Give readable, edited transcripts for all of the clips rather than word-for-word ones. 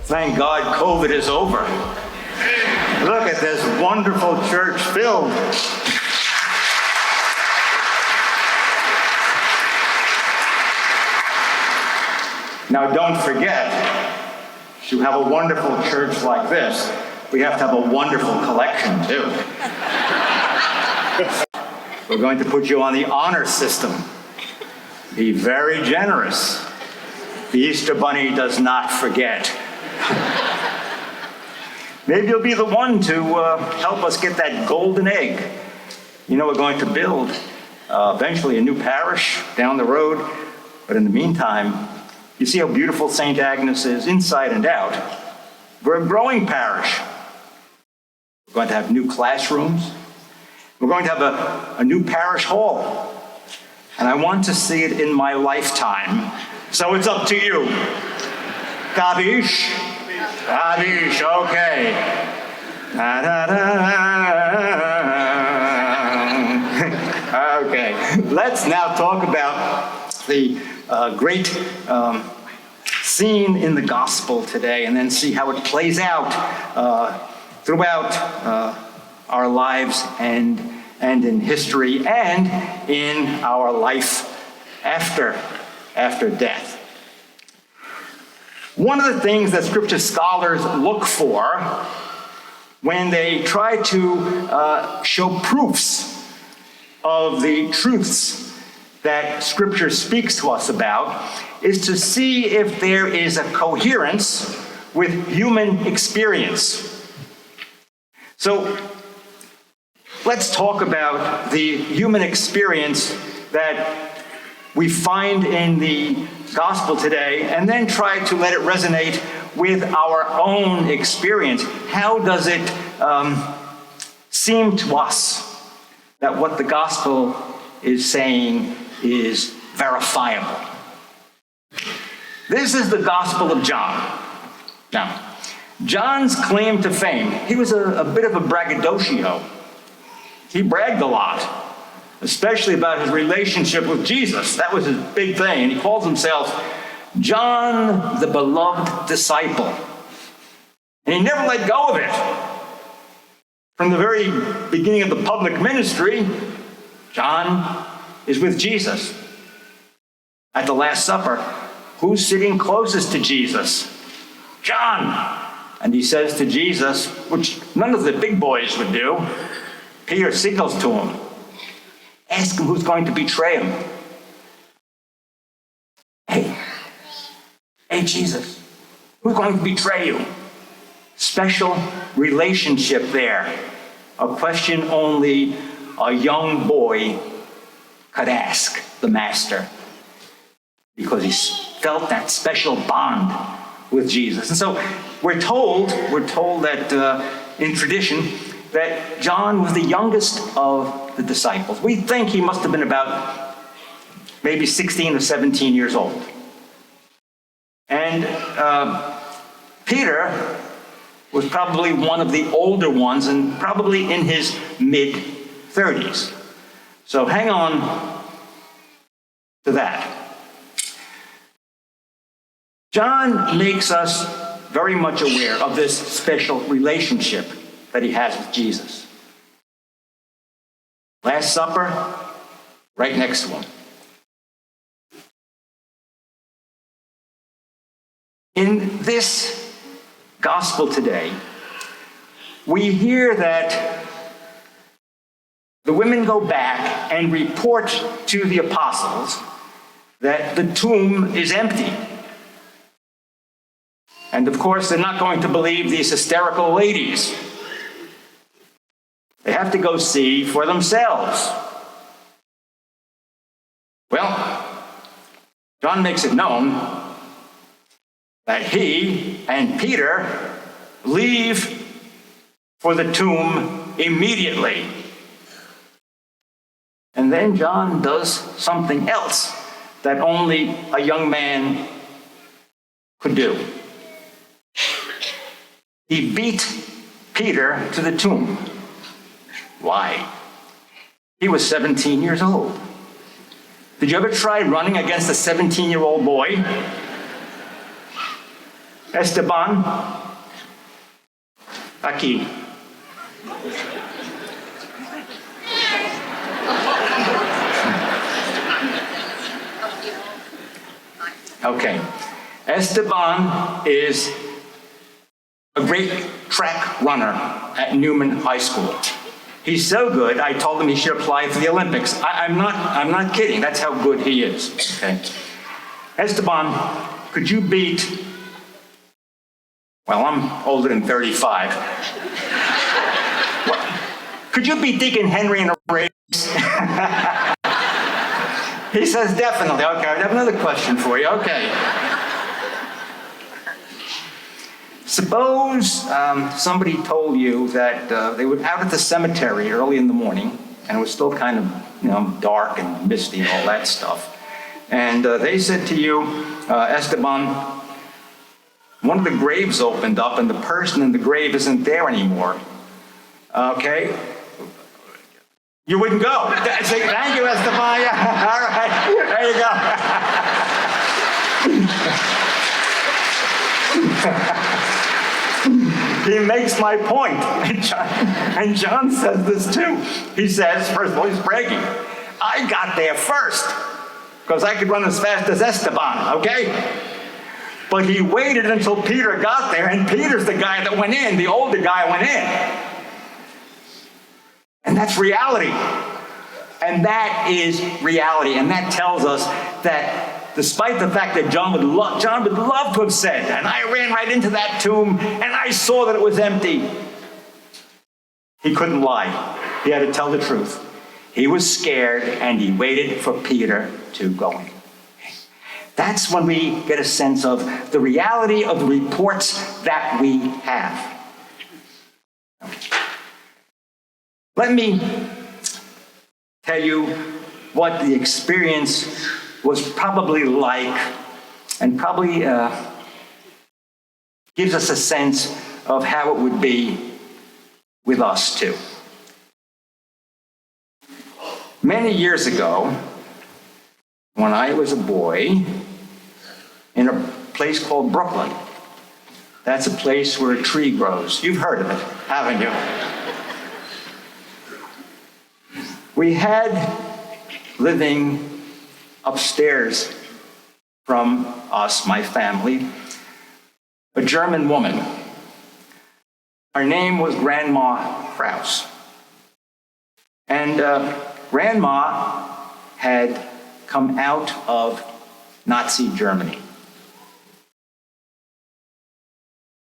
Thank God COVID is over. Look at this wonderful church filled. Now don't forget, to have a wonderful church like this, we have to have a wonderful collection too. We're going to put you on the honor system. Be very generous. The Easter Bunny does not forget. Maybe you'll be the one to help us get that golden egg. You know, we're going to build eventually a new parish down the road, but in the meantime, you see how beautiful St. Agnes is inside and out. We're a growing parish. We're going to have new classrooms. We're going to have a new parish hall. And I want to see it in my lifetime. So it's up to you. Kabish? Kabish, okay. Okay, let's now talk about the great scene in the gospel today, and then see how it plays out throughout our lives and in history and in our life after death. One of the things that scripture scholars look for when they try to show proofs of the truths that scripture speaks to us about is to see if there is a coherence with human experience. So let's talk about the human experience that we find in the gospel today, and then try to let it resonate with our own experience. How does it seem to us that what the gospel is saying is verifiable? This is the Gospel of John. Now, John's claim to fame, he was a bit of a braggadocio. He bragged a lot, especially about his relationship with Jesus. That was his big thing. And he calls himself John, the beloved disciple. And he never let go of it. From the very beginning of the public ministry, John is with Jesus. At the Last Supper, who's sitting closest to Jesus? John. And he says to Jesus, which none of the big boys would do, Peter signals to him, ask him who's going to betray him. Hey, Jesus, who's going to betray you? Special relationship there. A question only a young boy could ask the master, because he felt that special bond with Jesus. And so we're told that in tradition that John was the youngest of the disciples. We think he must have been about maybe 16 or 17 years old. And Peter was probably one of the older ones, and probably in his mid-30s. So hang on to that. John makes us very much aware of this special relationship that he has with Jesus. Last Supper, right next to him. In this gospel today, we hear that the women go back and report to the apostles that the tomb is empty. And of course, they're not going to believe these hysterical ladies. They have to go see for themselves. Well, John makes it known that he and Peter leave for the tomb immediately. And then John does something else that only a young man could do. He beat Peter to the tomb. Why? He was 17 years old. Did you ever try running against a 17-year-old boy? Esteban, aquí. Okay. Esteban is a great track runner at Newman High School. He's so good, I told him he should apply for the Olympics. I'm not kidding. That's how good he is. Okay. Esteban, could you beat, well, I'm older than 35. Could you beat Deacon Henry in a race? He says, definitely. Okay, I have another question for you. Okay. Suppose somebody told you that they were out at the cemetery early in the morning, and it was still kind of, dark and misty and all that stuff. And they said to you, Esteban, one of the graves opened up, and the person in the grave isn't there anymore. Okay? You wouldn't go. Say, thank you, Esteban. Yeah. All right. There you go. He makes my point. And John says this too. He says, first of all, he's bragging. I got there first because I could run as fast as Esteban, okay? But he waited until Peter got there, and Peter's the guy that went in. The older guy went in. And that's reality. And that is reality. And that tells us that despite the fact that John would love to have said, and I ran right into that tomb and I saw that it was empty, he couldn't lie. He had to tell the truth. He was scared and he waited for Peter to go in. That's when we get a sense of the reality of the reports that we have. Let me tell you what the experience was probably like, and probably gives us a sense of how it would be with us too. Many years ago, when I was a boy, in a place called Brooklyn, that's a place where a tree grows. You've heard of it, haven't you? We had living upstairs from us, my family, a German woman. Her name was Grandma Kraus. And Grandma had come out of Nazi Germany.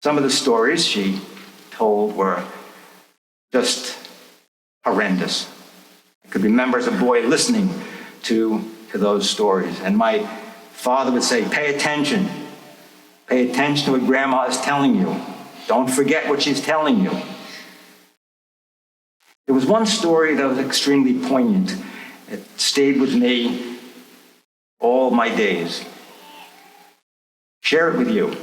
Some of the stories she told were just horrendous. I could remember as a boy listening to those stories. And my father would say, pay attention. Pay attention to what Grandma is telling you. Don't forget what she's telling you. There was one story that was extremely poignant. It stayed with me all my days. Share it with you.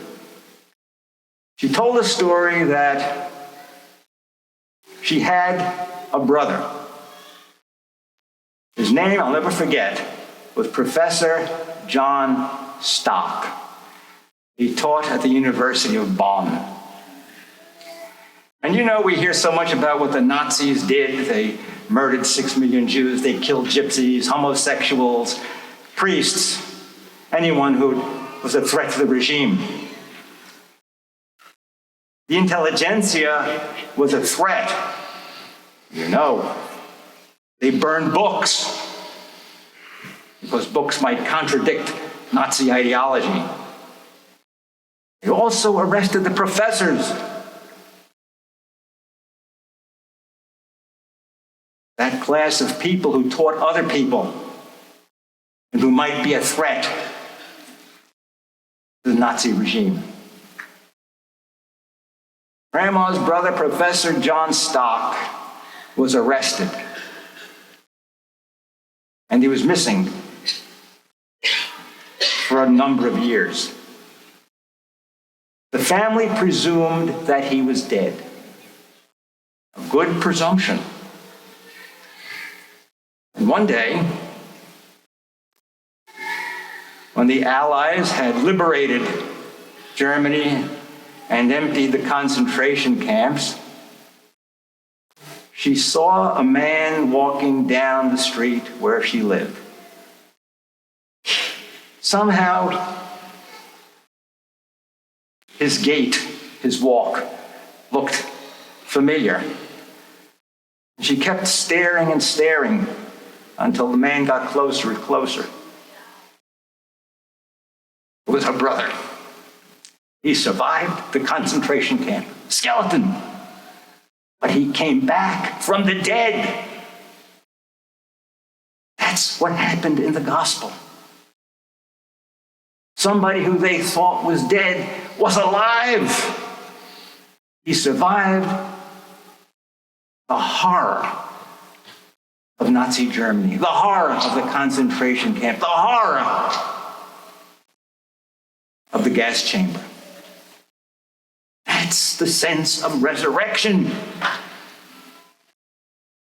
She told a story that she had a brother. His name, I'll never forget, was Professor John Stock. He taught at the University of Bonn. And we hear so much about what the Nazis did. They murdered 6 million Jews. They killed gypsies, homosexuals, priests, anyone who was a threat to the regime. The intelligentsia was a threat. They burned books because books might contradict Nazi ideology. They also arrested the professors. That class of people who taught other people and who might be a threat to the Nazi regime. Grandma's brother, Professor John Stock, was arrested. And he was missing for a number of years. The family presumed that he was dead. A good presumption. And one day, when the Allies had liberated Germany and emptied the concentration camps, she saw a man walking down the street where she lived. Somehow, his gait, his walk, looked familiar. She kept staring and staring until the man got closer and closer. It was her brother. He survived the concentration camp, skeleton, but he came back from the dead. That's what happened in the gospel. Somebody who they thought was dead was alive. He survived the horror of Nazi Germany, the horror of the concentration camp, the horror of the gas chamber. That's the sense of resurrection.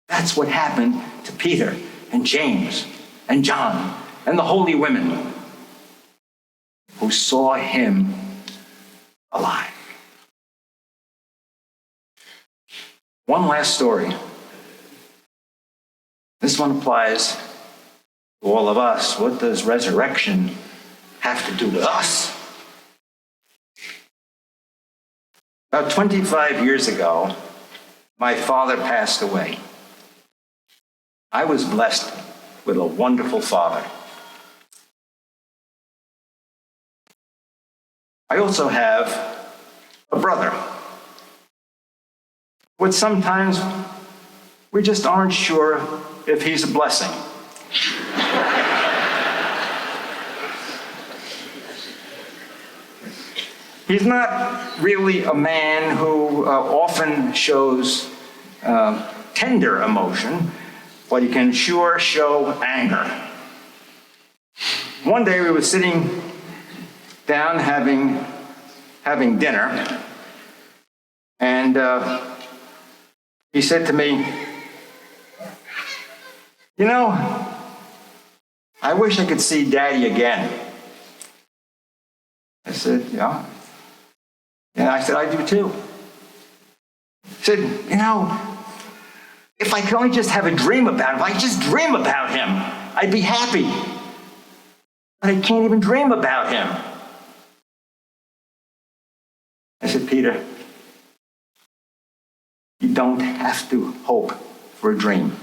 That's what happened to Peter and James and John and the holy women who saw him alive. One last story. This one applies to all of us. What does resurrection have to do with us? About 25 years ago, my father passed away. I was blessed with a wonderful father. I also have a brother. But sometimes we just aren't sure if he's a blessing. He's not really a man who often shows tender emotion, but he can sure show anger. One day we were sitting down having dinner, and he said to me, "You know, I wish I could see Daddy again." I said, "Yeah." And I said, "I do too." He said, "You know, if I could only just have a dream about him, if I could just dream about him, I'd be happy. But I can't even dream about him." I said, "Peter, you don't have to hope for a dream.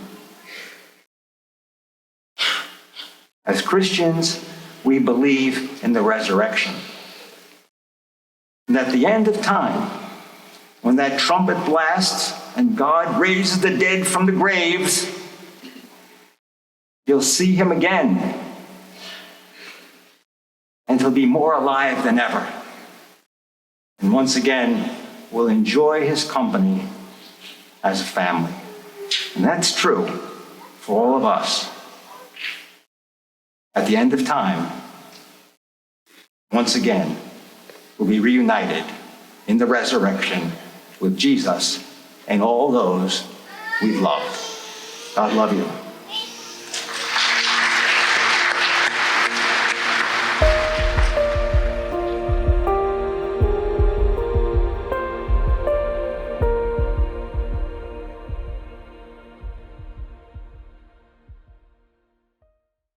As Christians, we believe in the resurrection. And at the end of time, when that trumpet blasts and God raises the dead from the graves, you'll see him again. And he'll be more alive than ever. And once again, we'll enjoy his company as a family." And that's true for all of us. At the end of time, once again, we'll be reunited in the resurrection with Jesus and all those we've loved. God love you.